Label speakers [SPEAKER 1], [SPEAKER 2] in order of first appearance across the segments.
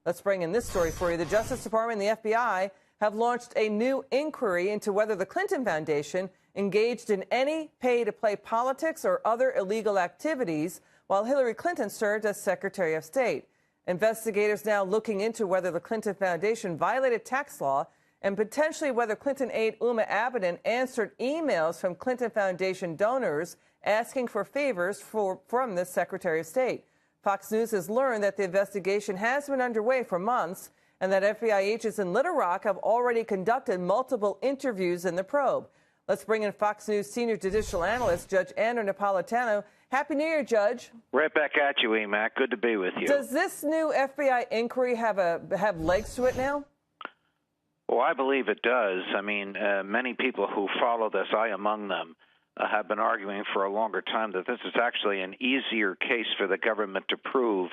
[SPEAKER 1] Let's bring in this story for you. The Justice Department and the FBI have launched a new inquiry into whether the Clinton Foundation engaged in any pay-to-play politics or other illegal activities while Hillary Clinton served as Secretary of State. Investigators now looking into whether the Clinton Foundation violated tax law and potentially whether Clinton aide Uma Abedin answered emails from Clinton Foundation donors asking for favors from the Secretary of State. Fox News has learned that the investigation has been underway for months and that FBI agents in Little Rock have already conducted multiple interviews in the probe. Let's bring in Fox News senior judicial analyst, Judge Andrew Napolitano. Happy New Year, Judge.
[SPEAKER 2] Right back at you, Emac. Good to be with you.
[SPEAKER 1] Does this new FBI inquiry have legs to it now?
[SPEAKER 2] Well, I believe it does. I mean, many people who follow this, I among them, have been arguing for a longer time that this is actually an easier case for the government to prove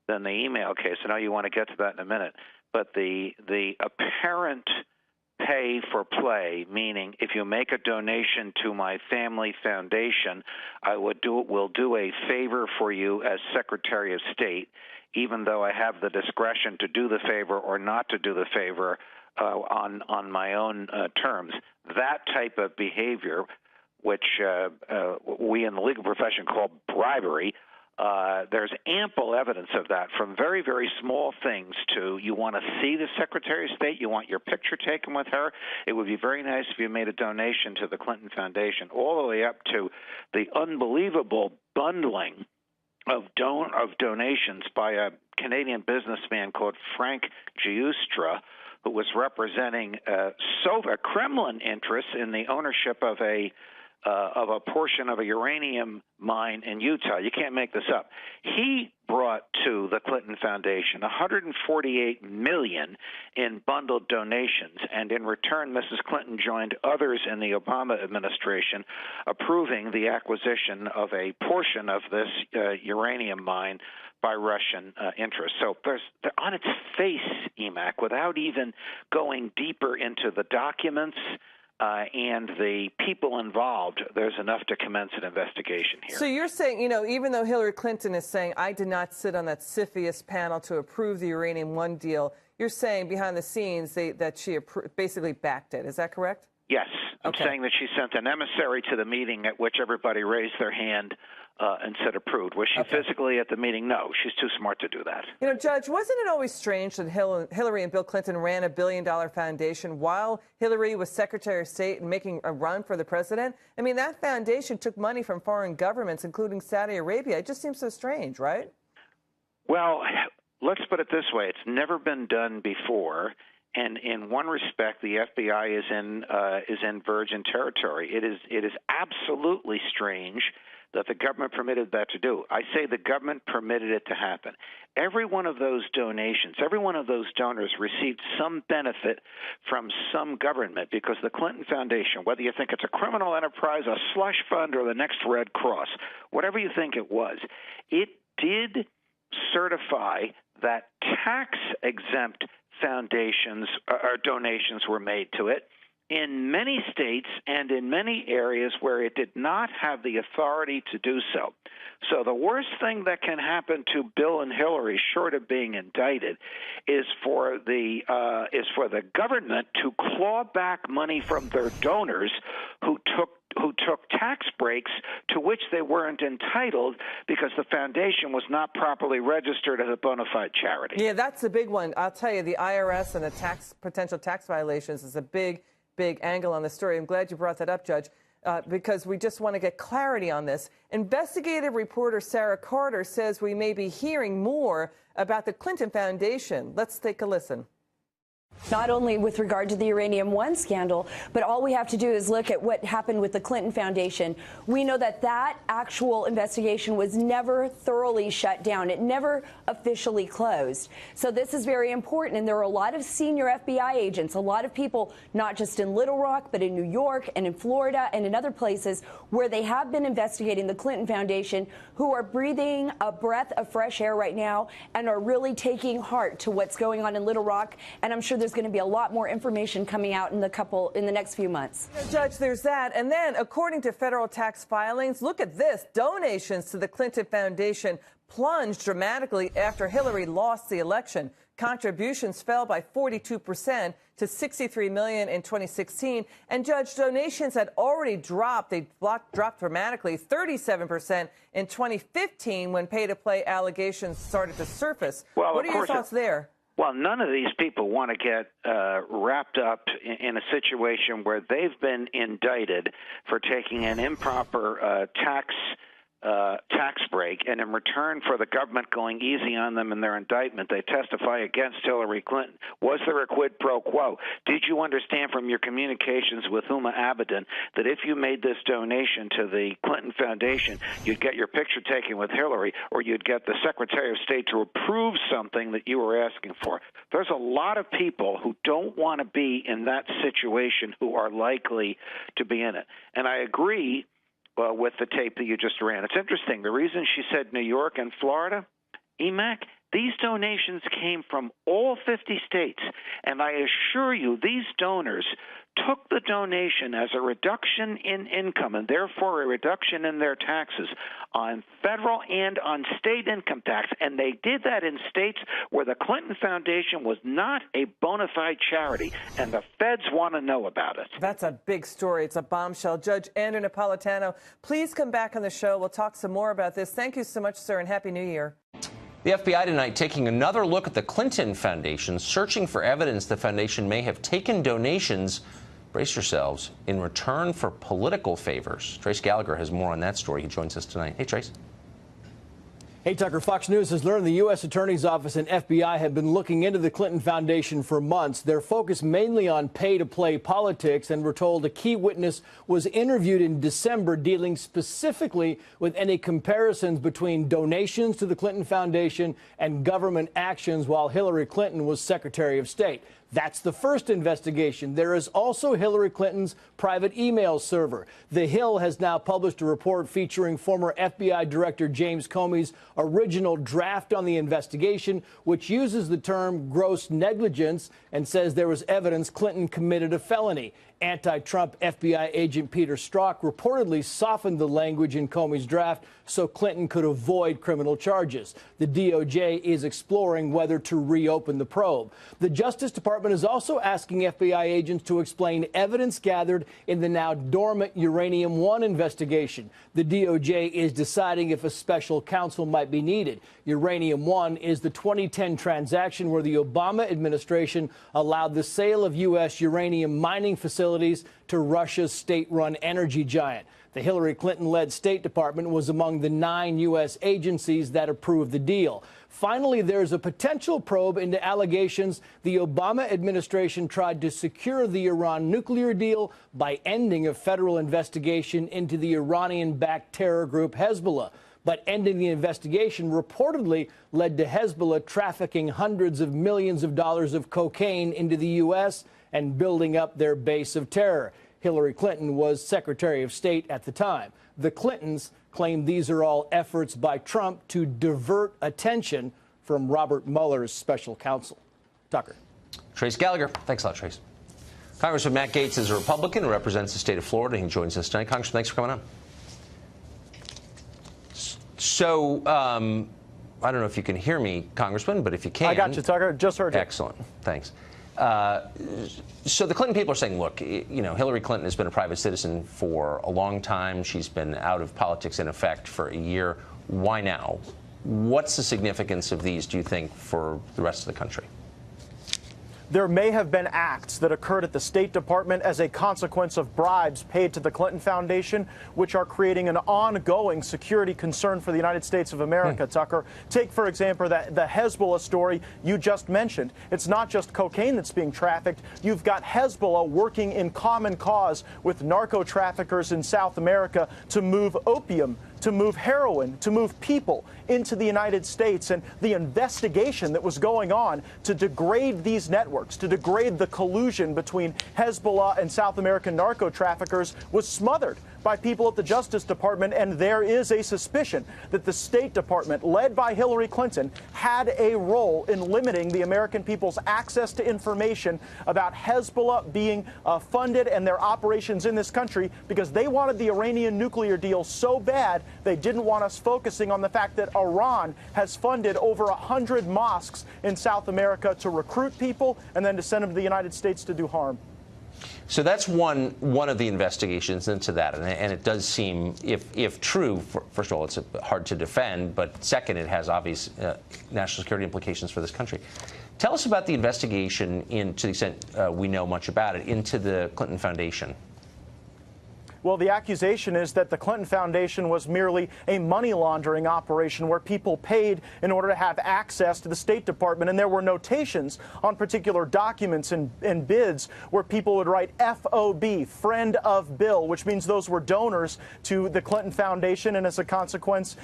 [SPEAKER 2] than the email case. I know you want to get to that in a minute. But the apparent pay for play, meaning if you make a donation to my family foundation, will do a favor for you as Secretary of State, even though I have the discretion to do the favor or not to do the favor on my own terms. That type of behavior, which we in the legal profession call bribery, there's ample evidence of that, from very, very small things to you want to see the Secretary of State, you want your picture taken with her. It would be very nice if you made a donation to the Clinton Foundation, all the way up to the unbelievable bundling of donations by a Canadian businessman called Frank Giustra, who was representing Kremlin interests in the ownership of a portion of a uranium mine in Utah. You can't make this up. He brought to the Clinton Foundation $148 million in bundled donations, and in return, Mrs. Clinton joined others in the Obama administration approving the acquisition of a portion of this uranium mine by Russian interests. So there's, on its face, Emac, without even going deeper into the documents and the people involved, there's enough to commence an investigation here.
[SPEAKER 1] So you're saying, even though Hillary Clinton is saying, I did not sit on that CFIUS panel to approve the Uranium One deal, you're saying behind the scenes that she basically backed it. Is that correct?
[SPEAKER 2] Yes. I'm saying that she sent an emissary to the meeting at which everybody raised their hand and said approved. Was she physically at the meeting? No, she's too smart to do that.
[SPEAKER 1] Judge, wasn't it always strange that Hillary and Bill Clinton ran a billion-dollar foundation while Hillary was Secretary of State and making a run for the president? I mean, that foundation took money from foreign governments, including Saudi Arabia. It just seems so strange, right? Well,
[SPEAKER 2] let's put it this way. It's never been done before. And in one respect, the FBI is in virgin territory. It is absolutely strange that the government permitted that to do. I say the government permitted it to happen. Every one of those donations, every one of those donors received some benefit from some government, because the Clinton Foundation, whether you think it's a criminal enterprise, a slush fund, or the next Red Cross, whatever you think it was, it did certify that tax-exempt foundations or donations were made to it in many states and in many areas where it did not have the authority to do so. So the worst thing that can happen to Bill and Hillary, short of being indicted, is for the government to claw back money from their donors who took tax breaks to which they weren't entitled because the foundation was not properly registered as a bona fide charity.
[SPEAKER 1] Yeah, that's a big one. I'll tell you, the IRS and the potential tax violations is a big angle on the story. I'm glad you brought that up, Judge, because we just want to get clarity on this. Investigative reporter Sarah Carter says we may be hearing more about the Clinton Foundation. Let's take a listen.
[SPEAKER 3] Not only with regard to the Uranium One scandal, but all we have to do is look at what happened with the Clinton Foundation. We know that that actual investigation was never thoroughly shut down. It never officially closed. So this is very important. And there are a lot of senior FBI agents, a lot of people, not just in Little Rock, but in New York and in Florida and in other places where they have been investigating the Clinton Foundation, who are breathing a breath of fresh air right now and are really taking heart to what's going on in Little Rock. And I'm sure there's there's going to be a lot more information coming out in the next few months.
[SPEAKER 1] Judge, there's that. And then, according to federal tax filings, look at this. Donations to the Clinton Foundation plunged dramatically after Hillary lost the election. Contributions fell by 42% to $63 million in 2016. And, Judge, donations had already dropped. They dropped dramatically, 37% in 2015 when pay-to-play allegations started to surface.
[SPEAKER 2] Well,
[SPEAKER 1] what are your thoughts there?
[SPEAKER 2] Well, none of these people want to get wrapped up in a situation where they've been indicted for taking an improper tax break, and in return for the government going easy on them in their indictment, they testify against Hillary Clinton. Was there a quid pro quo? Did you understand from your communications with Huma Abedin that if you made this donation to the Clinton Foundation, you'd get your picture taken with Hillary, or you'd get the Secretary of State to approve something that you were asking for? There's a lot of people who don't want to be in that situation who are likely to be in it. And I agree with the tape that you just ran. It's interesting. The reason she said New York and Florida, EMAC, these donations came from all 50 states. And I assure you, these donors took the donation as a reduction in income and therefore a reduction in their taxes on federal and on state income tax. And they did that in states where the Clinton Foundation was not a bona fide charity. And the feds want to know about it.
[SPEAKER 1] That's a big story. It's a bombshell. Judge Andrew Napolitano, please come back on the show. We'll talk some more about this. Thank you so much, sir, and Happy New Year.
[SPEAKER 4] The FBI tonight taking another look at the Clinton Foundation, searching for evidence the foundation may have taken donations, brace yourselves, in return for political favors. Trace Gallagher has more on that story. He joins us tonight. Hey, Trace.
[SPEAKER 5] Hey, Tucker. Fox News has learned the U.S. Attorney's Office and FBI have been looking into the Clinton Foundation for months. They're focused mainly on pay-to-play politics, and we're told a key witness was interviewed in December dealing specifically with any comparisons between donations to the Clinton Foundation and government actions while Hillary Clinton was Secretary of State. That's the first investigation. There is also Hillary Clinton's private email server. The Hill has now published a report featuring former FBI Director James Comey's original draft on the investigation, which uses the term gross negligence and says there was evidence Clinton committed a felony. Anti-Trump FBI agent Peter Strzok reportedly softened the language in Comey's draft so Clinton could avoid criminal charges. The DOJ is exploring whether to reopen the probe. The Justice Department is also asking FBI agents to explain evidence gathered in the now dormant Uranium One investigation. The DOJ is deciding if a special counsel might be needed. Uranium One is the 2010 transaction where the Obama administration allowed the sale of U.S. uranium mining facilities to Russia's state-run energy giant. The Hillary Clinton-led State Department was among the 9 U.S. agencies that approved the deal. Finally, there's a potential probe into allegations the Obama administration tried to secure the Iran nuclear deal by ending a federal investigation into the Iranian-backed terror group Hezbollah. But ending the investigation reportedly led to Hezbollah trafficking hundreds of millions of dollars of cocaine into the U.S. and building up their base of terror. Hillary Clinton was Secretary of State at the time. The Clintons claim these are all efforts by Trump to divert attention from Robert Mueller's special counsel. Tucker.
[SPEAKER 4] Trace Gallagher. Thanks a lot, Trace. Congressman Matt Gaetz is a Republican who represents the state of Florida. He joins us tonight. Congressman, thanks for coming on. So, I don't know if you can hear me, Congressman, but if you can.
[SPEAKER 6] I got you, Tucker. Just heard you.
[SPEAKER 4] Excellent. Thanks. So the Clinton people are saying, look, you know, Hillary Clinton has been a private citizen for a long time. She's been out of politics, in effect, for a year. Why now? What's the significance of these, do you think, for the rest of the country?
[SPEAKER 6] There may have been acts that occurred at the State Department as a consequence of bribes paid to the Clinton Foundation, which are creating an ongoing security concern for the United States of America, Tucker. Take, for example, the Hezbollah story you just mentioned. It's not just cocaine that's being trafficked. You've got Hezbollah working in common cause with narco traffickers in South America to move opium, to move heroin, to move people into the United States. And the investigation that was going on to degrade these networks, to degrade the collusion between Hezbollah and South American narco traffickers was smothered by people at the Justice Department, and there is a suspicion that the State Department, led by Hillary Clinton, had a role in limiting the American people's access to information about Hezbollah being funded and their operations in this country, because they wanted the Iranian nuclear deal so bad they didn't want us focusing on the fact that Iran has funded over 100 mosques in South America to recruit people and then to send them to the United States to do harm.
[SPEAKER 4] So that's one of the investigations into that, and it does seem, if true, first of all, it's hard to defend, but second, it has obvious national security implications for this country. Tell us about the investigation, to the extent we know much about it, into the Clinton Foundation.
[SPEAKER 6] Well, the accusation is that the Clinton Foundation was merely a money laundering operation where people paid in order to have access to the State Department, and there were notations on particular documents and bids where people would write FOB, Friend of Bill, which means those were donors to the Clinton Foundation, and as a consequence,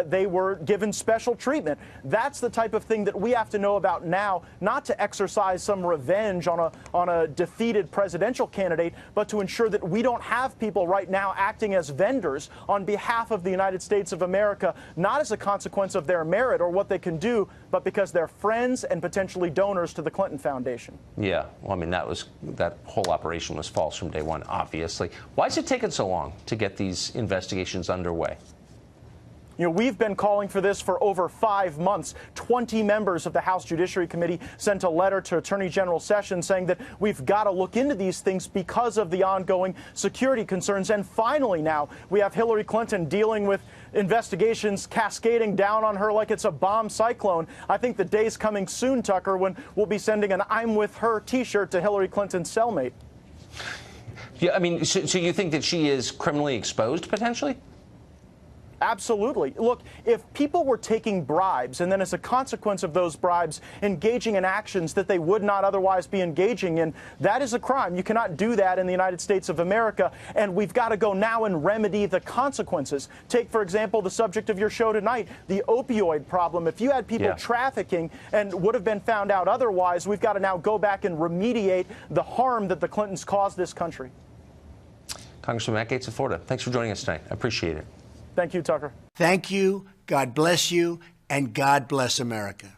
[SPEAKER 6] they were given special treatment. That's the type of thing that we have to know about now, not to exercise some revenge on a defeated presidential candidate, but to ensure that we don't have people right now acting as vendors on behalf of the United States of America, not as a consequence of their merit or what they can do, but because they're friends and potentially donors to the Clinton Foundation.
[SPEAKER 4] Yeah, well, I mean, that whole operation was false from day one, obviously. Why is it taking so long to get these investigations underway?
[SPEAKER 6] You know, we've been calling for this for over 5 months. 20 members of the House Judiciary Committee sent a letter to Attorney General Sessions saying that we've got to look into these things because of the ongoing security concerns. And finally now, we have Hillary Clinton dealing with investigations cascading down on her like it's a bomb cyclone. I think the day's coming soon, Tucker, when we'll be sending an I'm with her T-shirt to Hillary Clinton's cellmate.
[SPEAKER 4] Yeah, I mean, so you think that she is criminally exposed, potentially?
[SPEAKER 6] Absolutely. Look, if people were taking bribes and then as a consequence of those bribes engaging in actions that they would not otherwise be engaging in, that is a crime. You cannot do that in the United States of America, and we've got to go now and remedy the consequences. Take, for example, the subject of your show tonight, the opioid problem. If you had people trafficking and would have been found out otherwise, we've got to now go back and remediate the harm that the Clintons caused this country.
[SPEAKER 4] Congressman Matt Gaetz of Florida, thanks for joining us tonight. I appreciate it.
[SPEAKER 6] Thank you, Tucker.
[SPEAKER 7] Thank you. God bless you. And God bless America.